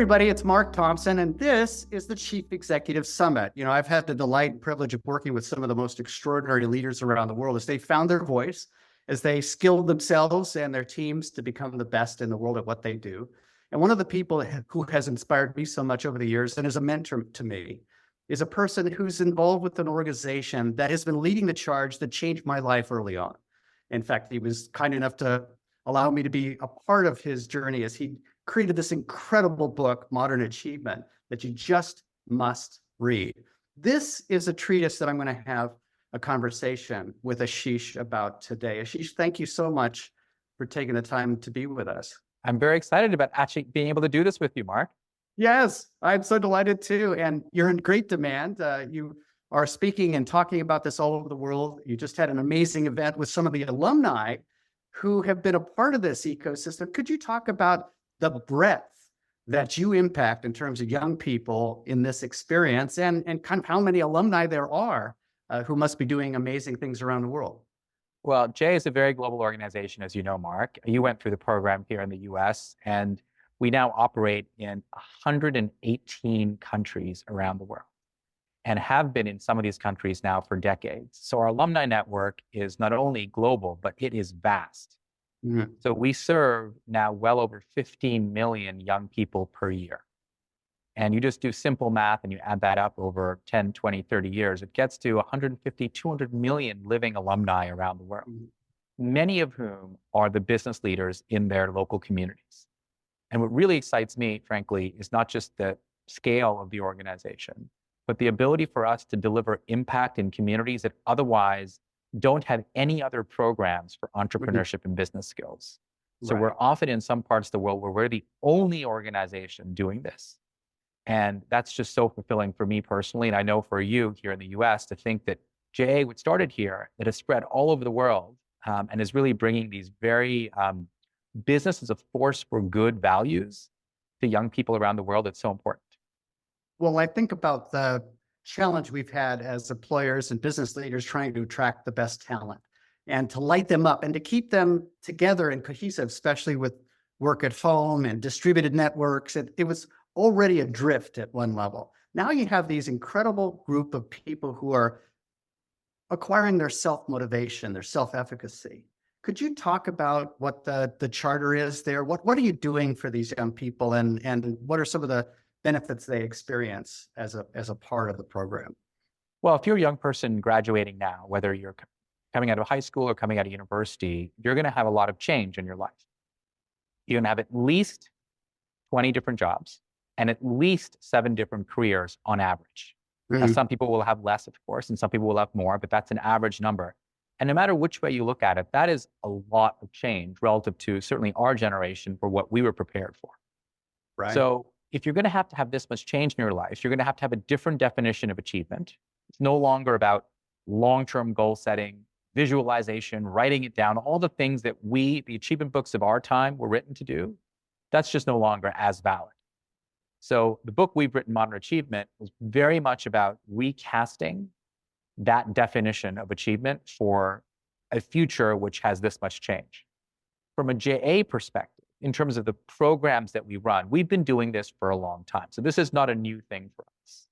everybody, it's Mark Thompson, and this is the Chief Executive Summit. I've had the delight and privilege of working with some of the most extraordinary leaders around the world as they found their voice, as they skilled themselves and their teams to become the best in the world at what they do. And one of the people who has inspired me so much over the years and is a mentor to me is a person who's involved with an organization that has been leading the charge that changed my life early on. In fact, he was kind enough to allow me to be a part of his journey as he created this incredible book, Modern Achievement, that you just must read. This is a treatise that I'm going to have a conversation with Asheesh about today. Asheesh, thank you so much for taking the time to be with us. I'm very excited about actually being able to do this with you, Mark. Yes, I'm so delighted too. And you're in great demand. You are speaking and talking about this all over the world. You just had an amazing event with some of the alumni who have been a part of this ecosystem. Could you talk about the breadth that you impact in terms of young people in this experience and kind of how many alumni there are who must be doing amazing things around the world? Well, Jay is a very global organization, as you know, Mark. You went through the program here in the US, and we now operate in 118 countries around the world and have been in some of these countries now for decades. So our alumni network is not only global, but it is vast. Mm-hmm. So we serve now well over 15 million young people per year. And you just do simple math and you add that up over 10, 20, 30 years, it gets to 150, 200 million living alumni around the world, many of whom are the business leaders in their local communities. And what really excites me, frankly, is not just the scale of the organization, but the ability for us to deliver impact in communities that otherwise don't have any other programs for entrepreneurship and business skills. So we're often in some parts of the world where we're the only organization doing this. And that's just so fulfilling for me personally. And I know for you here in the US to think that JA, which started here, that has spread all over the world and is really bringing these very business as a force for good values to young people around the world. It's so important. Well, I think about the challenge we've had as employers and business leaders trying to attract the best talent and to light them up and to keep them together and cohesive, especially with work at home and distributed networks. It was already adrift at one level. Now you have these incredible group of people who are acquiring their self-motivation, their self-efficacy. Could you talk about what the charter is there? What are you doing for these young people and what are some of the benefits they experience as a part of the program? Well, if you're a young person graduating now, whether you're coming out of high school or coming out of university, you're going to have a lot of change in your life. You're going to have at least 20 different jobs and at least 7 different careers on average. Now, some people will have less, of course, and some people will have more, but that's an average number. And no matter which way you look at it, that is a lot of change relative to certainly our generation for what we were prepared for. Right. So if you're going to have this much change in your life, you're going to have a different definition of achievement. It's no longer about long-term goal setting, visualization, writing it down, all the things that the achievement books of our time were written to do. That's just no longer as valid. So the book we've written, Modern Achievement, was very much about recasting that definition of achievement for a future which has this much change. From a JA perspective, in terms of the programs that we run, we've been doing this for a long time. So this is not a new thing for us.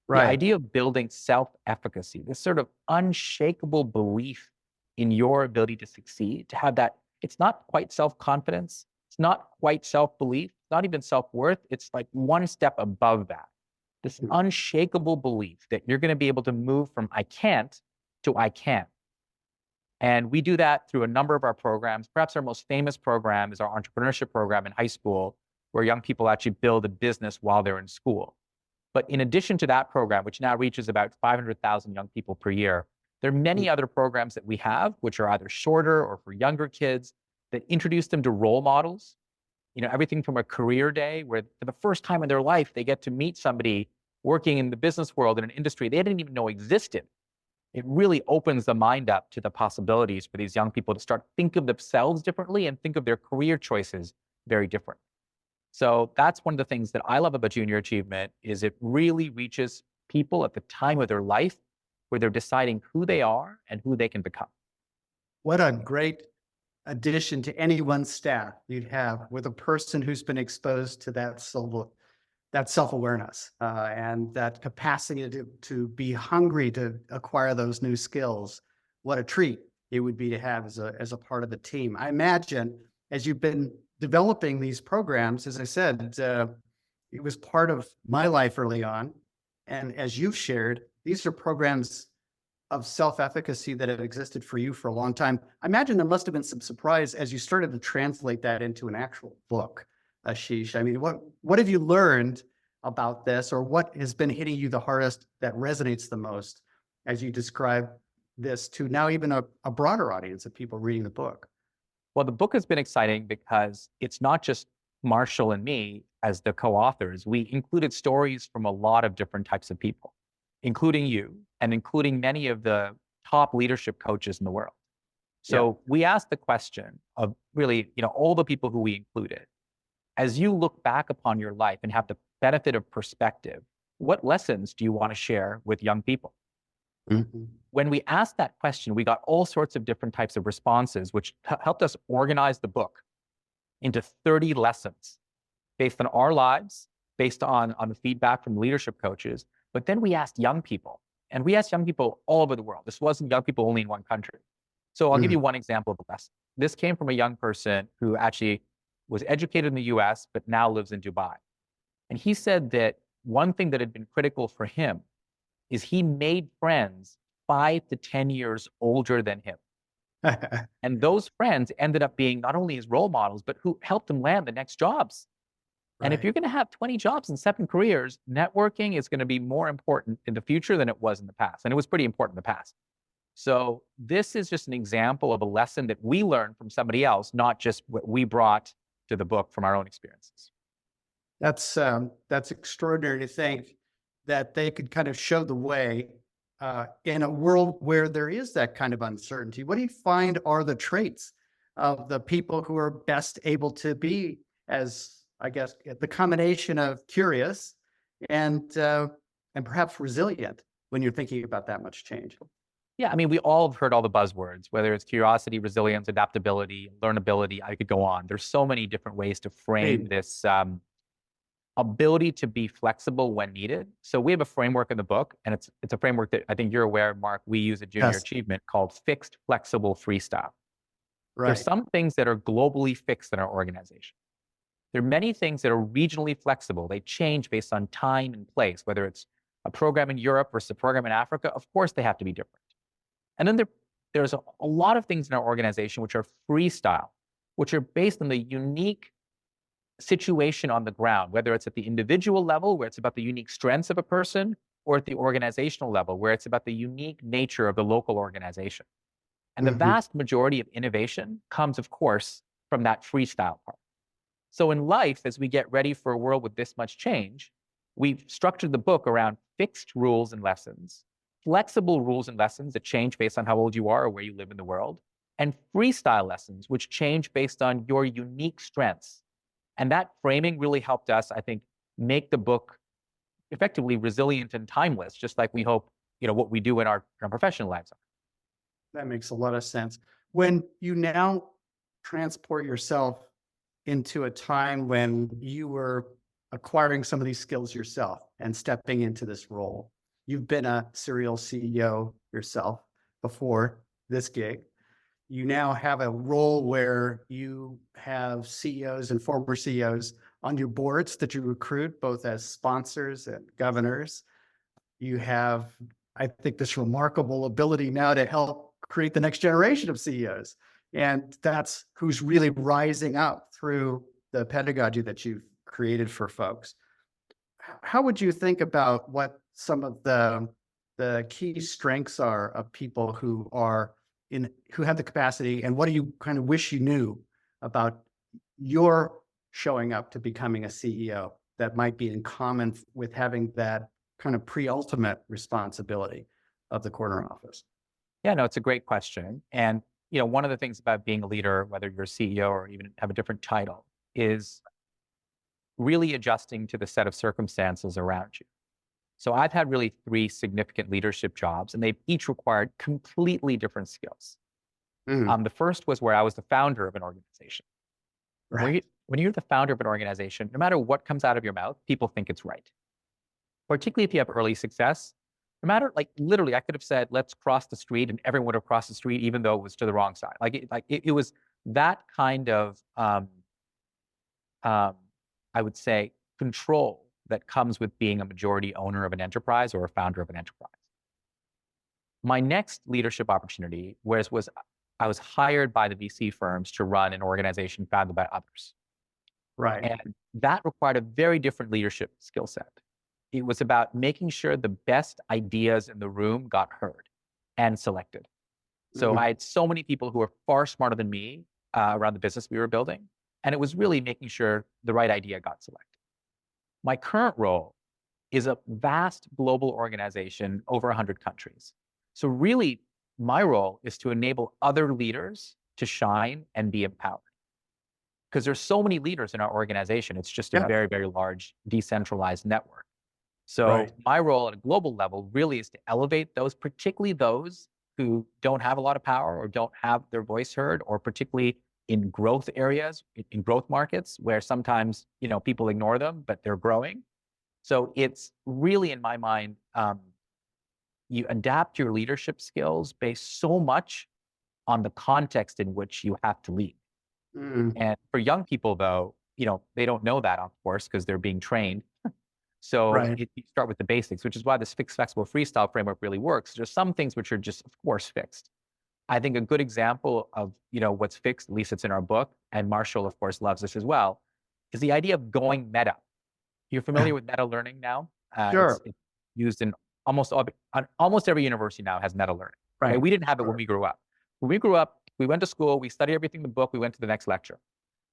Right. The idea of building self-efficacy, this sort of unshakable belief in your ability to succeed, to have that, it's not quite self-confidence, it's not quite self-belief, not even self-worth, it's like one step above that. This unshakable belief that you're going to be able to move from I can't to I can. And we do that through a number of our programs. Perhaps our most famous program is our entrepreneurship program in high school, where young people actually build a business while they're in school. But in addition to that program, which now reaches about 500,000 young people per year, there are many other programs that we have, which are either shorter or for younger kids, that introduce them to role models. Everything from a career day where for the first time in their life, they get to meet somebody working in the business world in an industry they didn't even know existed. It really opens the mind up to the possibilities for these young people to start think of themselves differently and think of their career choices very different. So that's one of the things that I love about Junior Achievement is it really reaches people at the time of their life where they're deciding who they are and who they can become. What a great addition to anyone's staff you'd have with a person who's been exposed to that that self-awareness and that capacity to be hungry to acquire those new skills. What a treat it would be to have as a part of the team. I imagine as you've been developing these programs, as I said, it was part of my life early on. And as you've shared, these are programs of self-efficacy that have existed for you for a long time. I imagine there must have been some surprise as you started to translate that into an actual book, Asheesh. I mean, what have you learned about this, or what has been hitting you the hardest that resonates the most as you describe this to now even a broader audience of people reading the book? Well, the book has been exciting because it's not just Marshall and me as the co-authors. We included stories from a lot of different types of people, including you and including many of the top leadership coaches in the world. So we asked the question of really, all the people who we included, as you look back upon your life and have the benefit of perspective, what lessons do you want to share with young people? Mhm. When we asked that question, we got all sorts of different types of responses, which helped us organize the book into 30 lessons based on our lives, based on the feedback from leadership coaches. But then we asked young people, and we asked young people all over the world. This wasn't young people only in one country. So I'll give you one example of a lesson. This came from a young person who actually was educated in the US, but now lives in Dubai. And he said that one thing that had been critical for him is he made friends 5 to 10 years older than him. And those friends ended up being not only his role models, but who helped him land the next jobs. And if Right. you're going to have 20 jobs and 7 careers, networking is going to be more important in the future than it was in the past. And it was pretty important in the past. So this is just an example of a lesson that we learned from somebody else, not just what we brought to the book from our own experiences. That's extraordinary to think that they could kind of show the way in a world where there is that kind of uncertainty. What do you find are the traits of the people who are best able to be, as I guess, the combination of curious and perhaps resilient when you're thinking about that much change? Yeah, I mean, we all have heard all the buzzwords, whether it's curiosity, resilience, adaptability, learnability. I could go on. There's so many different ways to frame Hey, this ability to be flexible when needed. So we have a framework in the book, and it's a framework that I think you're aware, Mark, we use at Junior yes, Achievement called fixed, flexible, freestyle. There's right. some things that are globally fixed in our organization. There are many things that are regionally flexible. They change based on time and place, whether it's a program in Europe versus a program in Africa. Of course, they have to be different. And then there's a lot of things in our organization which are freestyle, which are based on the unique situation on the ground, whether it's at the individual level, where it's about the unique strengths of a person, or at the organizational level, where it's about the unique nature of the local organization. And the Mhm. vast majority of innovation comes, of course, from that freestyle part. So in life, as we get ready for a world with this much change, we've structured the book around fixed rules and lessons, flexible rules and lessons that change based on how old you are or where you live in the world, and freestyle lessons, which change based on your unique strengths. And that framing really helped us, I think, make the book effectively resilient and timeless, just like we hope, what we do in our professional lives are. That makes a lot of sense. When you now transport yourself into a time when you were acquiring some of these skills yourself and stepping into this role, you've been a serial CEO yourself before this gig. You now have a role where you have CEOs and former CEOs on your boards that you recruit both as sponsors and governors. You have, I think, this remarkable ability now to help create the next generation of CEOs. And that's who's really rising up through the pedagogy that you've created for folks. How would you think about what some of the key strengths are of people who have the capacity, and what do you kind of wish you knew about your showing up to becoming a CEO that might be in common with having that kind of pre-ultimate responsibility of the corner office? Yeah, no, it's a great question. And, one of the things about being a leader, whether you're a CEO or even have a different title, is really adjusting to the set of circumstances around you. So I've had really 3 significant leadership jobs, and they've each required completely different skills. Mm, The first was where I was the founder of an organization. When right. when you're the founder of an organization, no matter what comes out of your mouth, people think it's right. Particularly if you have early success, no matter, like, literally, I could have said, let's cross the street, and everyone would have crossed the street, even though it was to the wrong side. It was that kind of, I would say, control that comes with being a majority owner of an enterprise or a founder of an enterprise. My next leadership opportunity was I was hired by the VC firms to run an organization founded by others. Right. And that required a very different leadership skill set. It was about making sure the best ideas in the room got heard and selected. So I had so many people who were far smarter than me around the business we were building. And it was really making sure the right idea got selected. My current role is a vast global organization, over 100 countries. So really, my role is to enable other leaders to shine and be empowered. Because there's so many leaders in our organization. It's just a very, very large decentralized network. So my role at a global level really is to elevate those, particularly those who don't have a lot of power or don't have their voice heard, or particularly in growth areas, in growth markets, where sometimes, people ignore them, but they're growing. So it's really, in my mind, you adapt your leadership skills based so much on the context in which you have to lead. And for young people, though, they don't know that, of course, because they're being trained. So you start with the basics, which is why this fixed, flexible, freestyle framework really works. There's some things which are just, of course, fixed. I think a good example of, what's fixed, at least it's in our book, and Marshall, of course, loves this as well, is the idea of going meta. You're familiar with meta learning now? Sure. It's used in almost every university now has meta learning. Right? We didn't have it when we grew up. When we grew up, we went to school, we studied everything in the book, we went to the next lecture.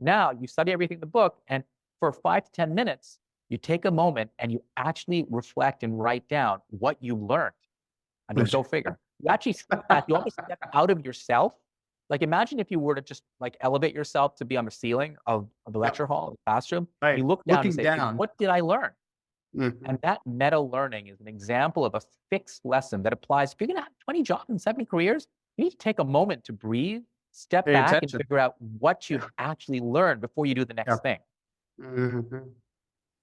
Now you study everything in the book, and for 5 to 10 minutes, you take a moment and you actually reflect and write down what you learned. I mean, go figure. You actually step back, you almost step out of yourself. Like, imagine if you were to just elevate yourself to be on the ceiling of the lecture hall, of the classroom. You look down and say, what did I learn? And that meta learning is an example of a fixed lesson that applies. If you're going to have 20 jobs and 70 careers, you need to take a moment to breathe, step back, and figure out what you've actually learned before you do the next thing.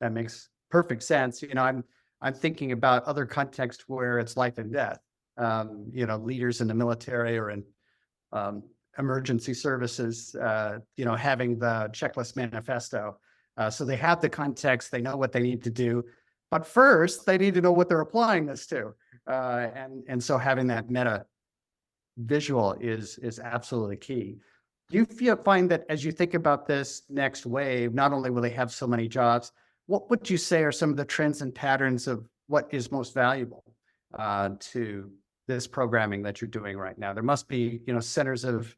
That makes perfect sense. I'm thinking about other contexts where it's life and death. Leaders in the military or in emergency services, having the checklist manifesto. So they have the context, they know what they need to do, but first they need to know what they're applying this to. And so having that meta visual is absolutely key. Do you find that as you think about this next wave, not only will they have so many jobs, what would you say are some of the trends and patterns of what is most valuable to this programming that you're doing right now? There must be, centers of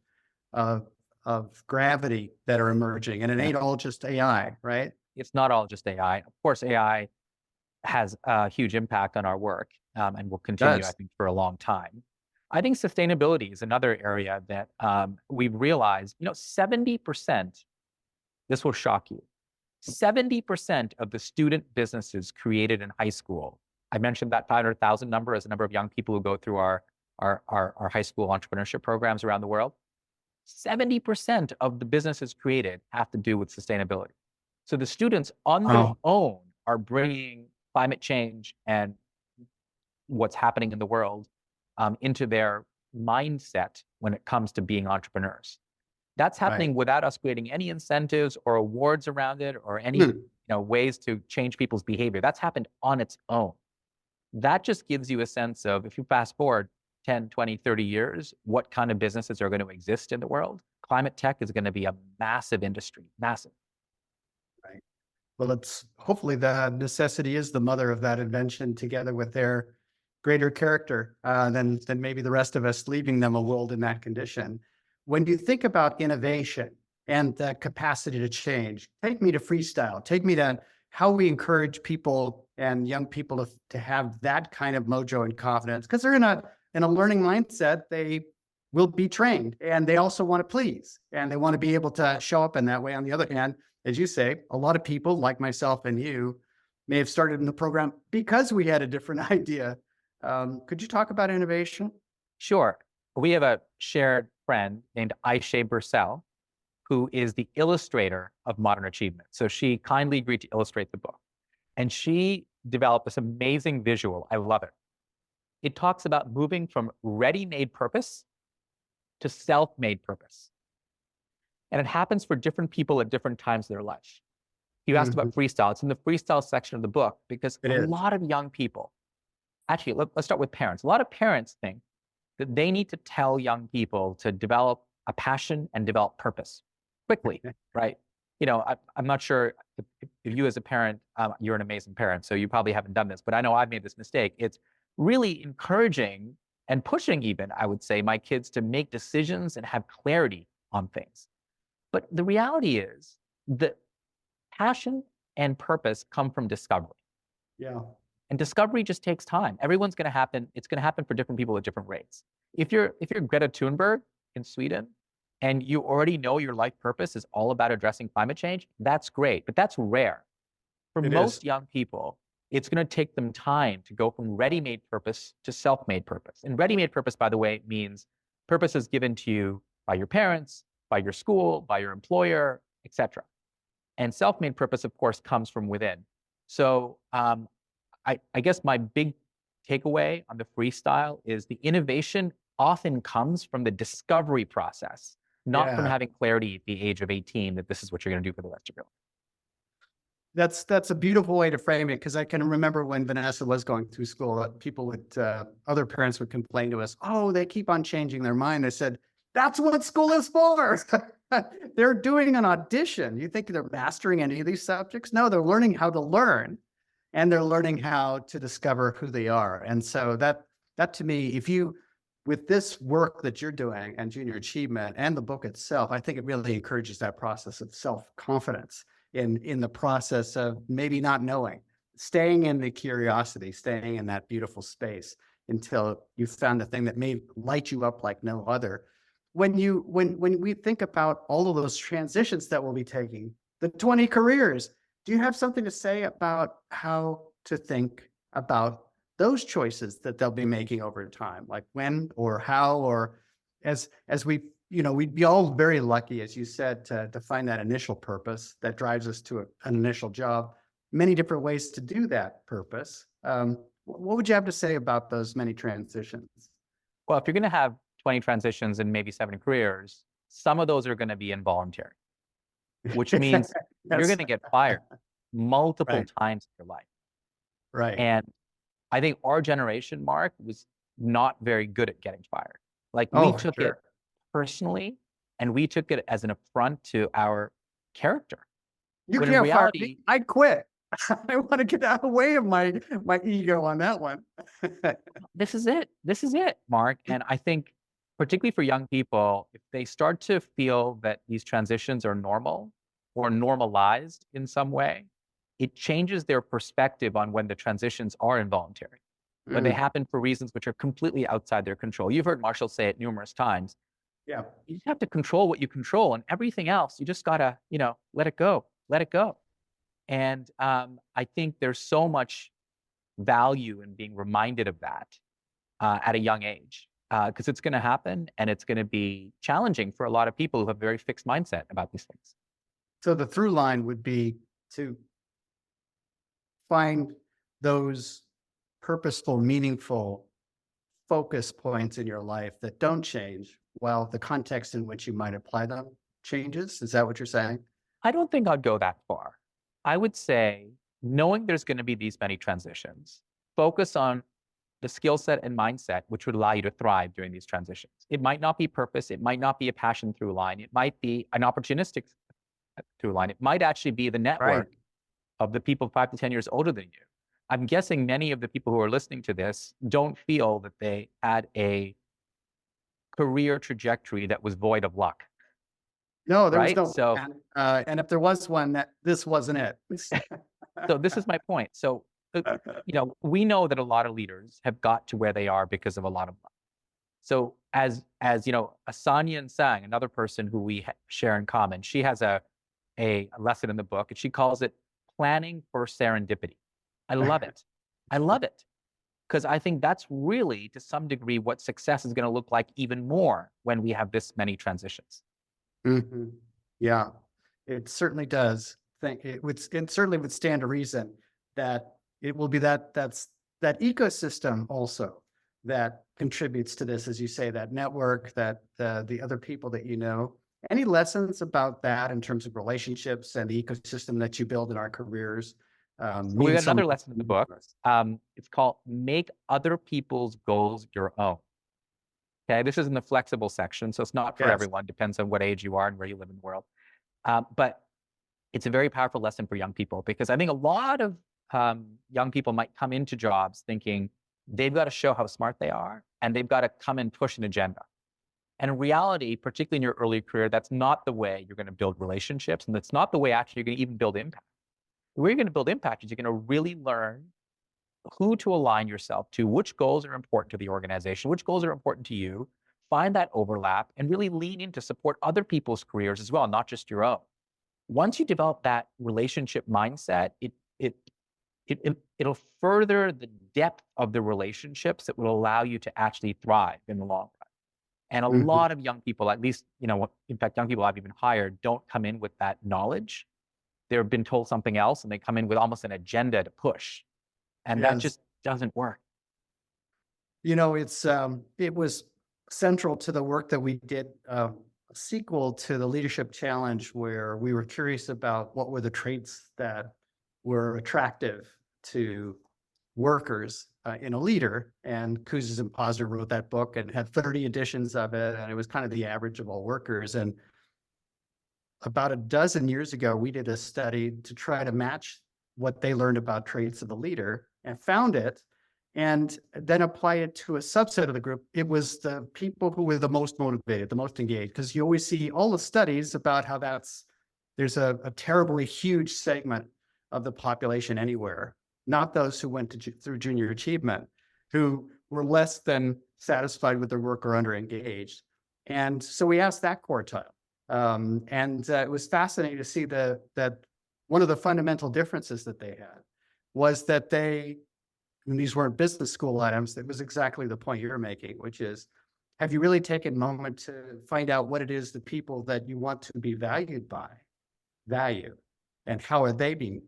gravity that are emerging, and it ain't all just AI, right? It's not all just AI. Of course, AI has a huge impact on our work and will continue, I think, for a long time. I think sustainability is another area that we've realized, 70%, this will shock you, 70% of the student businesses created in high school. I mentioned that 500,000 number as a number of young people who go through our high school entrepreneurship programs around the world. 70% of the businesses created have to do with sustainability. So the students on their own are bringing climate change and what's happening in the world into their mindset when it comes to being entrepreneurs. That's happening without us creating any incentives or awards around it or any ways to change people's behavior. That's happened on its own. That just gives you a sense of, if you fast forward 10, 20, 30 years, what kind of businesses are going to exist in the world. Climate tech is going to be a massive industry, massive. Right. Well, hopefully the necessity is the mother of that invention, together with their greater character than maybe the rest of us, leaving them a world in that condition. When you think about innovation and the capacity to change, take me to freestyle, take me to how we encourage people and young people to have that kind of mojo and confidence, because they're in a learning mindset. They will be trained, and they also want to please, and they want to be able to show up in that way. On the other hand, as you say, a lot of people like myself and you may have started in the program because we had a different idea. Could you talk about innovation? Sure. We have a shared friend named Asheesh Advani, who is the illustrator of Modern Achievement. So she kindly agreed to illustrate the book. And she developed this amazing visual. I love it. It talks about moving from ready-made purpose to self-made purpose. And it happens for different people at different times of their life. You asked about freestyle. It's in the freestyle section of the book because a lot of young people, actually, let's start with parents. A lot of parents think that they need to tell young people to develop a passion and develop purpose quickly, right? You know, I'm not sure if you as a parent, you're an amazing parent, so you probably haven't done this, but I know I've made this mistake. It's really encouraging and pushing even, I would say, my kids to make decisions and have clarity on things. But the reality is that passion and purpose come from discovery. Yeah. And discovery just takes time. Everyone's going to happen. It's going to happen for different people at different rates. If you're Greta Thunberg in Sweden and you already know your life purpose is all about addressing climate change, that's great, but that's rare. For most young people, it's going to take them time to go from ready-made purpose to self-made purpose. And ready-made purpose, by the way, means purpose is given to you by your parents, by your school, by your employer, etc. And self-made purpose, of course, comes from within. So I guess my big takeaway on the freestyle is the innovation often comes from the discovery process, not from having clarity at the age of 18 that this is what you're going to do for the rest of your life. That's a beautiful way to frame it, because I can remember when Vanessa was going through school, people would, other parents would complain to us, oh, they keep on changing their mind. I said, that's what school is for. They're doing an audition. You think they're mastering any of these subjects? No, they're learning how to learn, and they're learning how to discover who they are. And so that to me, with this work that you're doing and Junior Achievement and the book itself, I think it really encourages that process of self-confidence in the process of maybe not knowing, staying in the curiosity, staying in that beautiful space until you found the thing that may light you up like no other. When we think about all of those transitions that we'll be taking, the 20 careers, do you have something to say about how to think about those choices that they'll be making over time, like when or how, or as we, we'd be all very lucky, as you said, to find that initial purpose that drives us to an initial job. Many different ways to do that purpose. What would you have to say about those many transitions? Well, if you're going to have 20 transitions and maybe 7 careers, some of those are going to be involuntary, which means you're going to get fired multiple times in your life. Right. And I think our generation, Mark, was not very good at getting fired. Like we took it personally, and we took it as an affront to our character. You can't fire me. I quit. I want to get out of the way of my ego on that one. This is it, Mark. And I think particularly for young people, if they start to feel that these transitions are normal or normalized in some way, it changes their perspective on when the transitions are involuntary, when they happen for reasons which are completely outside their control. You've heard Marshall say it numerous times. Yeah. You just have to control what you control, and everything else, you just gotta, let it go, let it go. And I think there's so much value in being reminded of that at a young age, because it's going to happen, and it's going to be challenging for a lot of people who have a very fixed mindset about these things. So the through line would be to find those purposeful, meaningful focus points in your life that don't change while the context in which you might apply them changes. Is that what you're saying? I don't think I'd go that far. I would say, knowing there's going to be these many transitions, focus on the skill set and mindset which would allow you to thrive during these transitions. It might not be purpose. It might not be a passion through line. It might be an opportunistic through line. It might actually be the network of the people 5 to 10 years older than you. I'm guessing many of the people who are listening to this don't feel that they had a career trajectory that was void of luck. No, there was no. So, and if there was one, this wasn't it. So this is my point. So, we know that a lot of leaders have got to where they are because of a lot of luck. So as Asanya and Sang, another person who we share in common, she has a lesson in the book, and she calls it planning for serendipity. I love it. I love it. Because I think that's really, to some degree, what success is going to look like even more when we have this many transitions. Mm-hmm. Yeah, it certainly does. Think it certainly would stand to reason that it will be that ecosystem also that contributes to this, as you say, that network, that the other people that you know. Any lessons about that in terms of relationships and the ecosystem that you build in our careers? So we Mean got so another much lesson in the book. to us. It's called Make Other People's Goals Your Own. Okay, this is in the flexible section, so it's not for Yes. everyone. Depends on what age you are and where you live in the world. But it's a very powerful lesson for young people, because I think a lot of young people might come into jobs thinking they've got to show how smart they are and they've got to come and push an agenda. And in reality, particularly in your early career, that's not the way you're going to build relationships. And that's not the way actually you're going to even build impact. The way you're going to build impact is you're going to really learn who to align yourself to, which goals are important to the organization, which goals are important to you, find that overlap, and really lean in to support other people's careers as well, not just your own. Once you develop that relationship mindset, it'll further the depth of the relationships that will allow you to actually thrive in the long run. And a Mhm. lot of young people, at least, in fact, young people I've even hired, don't come in with that knowledge. They've been told something else and they come in with almost an agenda to push. And that Yes. just doesn't work. It was central to the work that we did, a sequel to the Leadership Challenge, where we were curious about what were the traits that were attractive to workers in a leader. And Kouzes and Posner wrote that book and had 30 editions of it, and it was kind of the average of all workers. And about a dozen years ago, we did a study to try to match what they learned about traits of the leader and found it, and then apply it to a subset of the group. It was the people who were the most motivated, the most engaged, because you always see all the studies about how there's a terribly huge segment of the population anywhere, not those who went through junior achievement, who were less than satisfied with their work or under engaged. And so we asked that quartile. It was fascinating to see that one of the fundamental differences that they had was that and these weren't business school items, it was exactly the point you're making, which is, have you really taken a moment to find out what it is the people that you want to be valued by value, and how are they being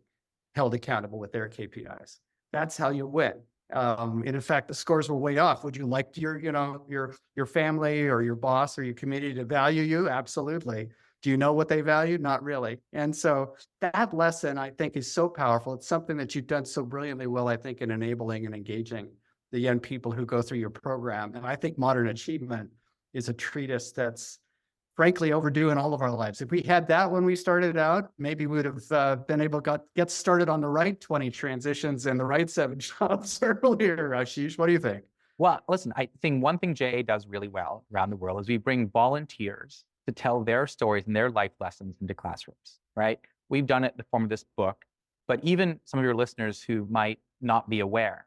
held accountable with their KPIs? That's how you win. And in fact, the scores were way off. Would you like your family or your boss or your community to value you? Absolutely. Do you know what they value? Not really. And so that lesson, I think, is so powerful. It's something that you've done so brilliantly well, I think, in enabling and engaging the young people who go through your program. And I think Modern Achievement is a treatise that's frankly overdue in all of our lives. If we had that when we started out, maybe we would have been able to get started on the right 20 transitions and the right 7 jobs earlier. Asheesh, what do you think? Well, listen, I think one thing JA does really well around the world is we bring volunteers to tell their stories and their life lessons into classrooms, right? We've done it in the form of this book, but even some of your listeners who might not be aware.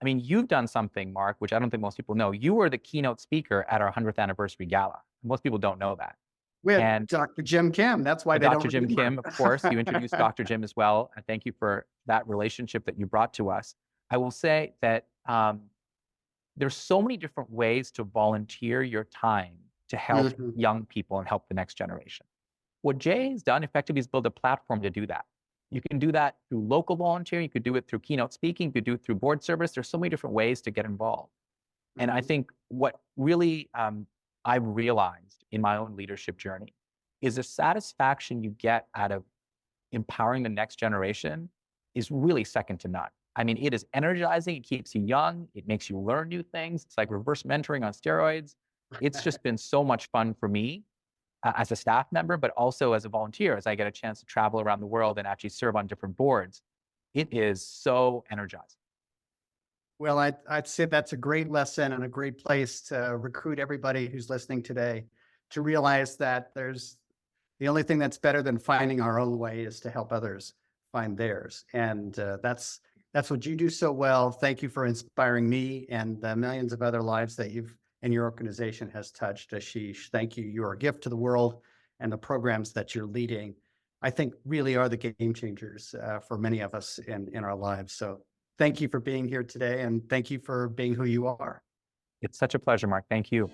I mean, you've done something, Mark, which I don't think most people know. You were the keynote speaker at our 100th anniversary gala. Most people don't know that. We had And Dr. Jim Kim. That's why they Dr. don't Jim remember. Kim, of course, you introduced Dr. Jim as well. And thank you for that relationship that you brought to us. I will say that there's so many different ways to volunteer your time to help Mhm. young people and help the next generation. What Jay has done effectively is build a platform to do that. You can do that through local volunteering. You could do it through keynote speaking. You could do it through board service. There's so many different ways to get involved. And I think what really I've realized in my own leadership journey is the satisfaction you get out of empowering the next generation is really second to none. I mean, it is energizing. It keeps you young. It makes you learn new things. It's like reverse mentoring on steroids. It's just been so much fun for me as a staff member, but also as a volunteer, as I get a chance to travel around the world and actually serve on different boards. It is so energizing. Well, I'd say that's a great lesson and a great place to recruit everybody who's listening today to realize that the only thing that's better than finding our own way is to help others find theirs. And that's what you do so well. Thank you for inspiring me and the millions of other lives that you've and your organization has touched, Asheesh. Thank you. You're a gift to the world, and the programs that you're leading, I think, really are the game changers for many of us in our lives. So thank you for being here today, and thank you for being who you are. It's such a pleasure, Mark. Thank you.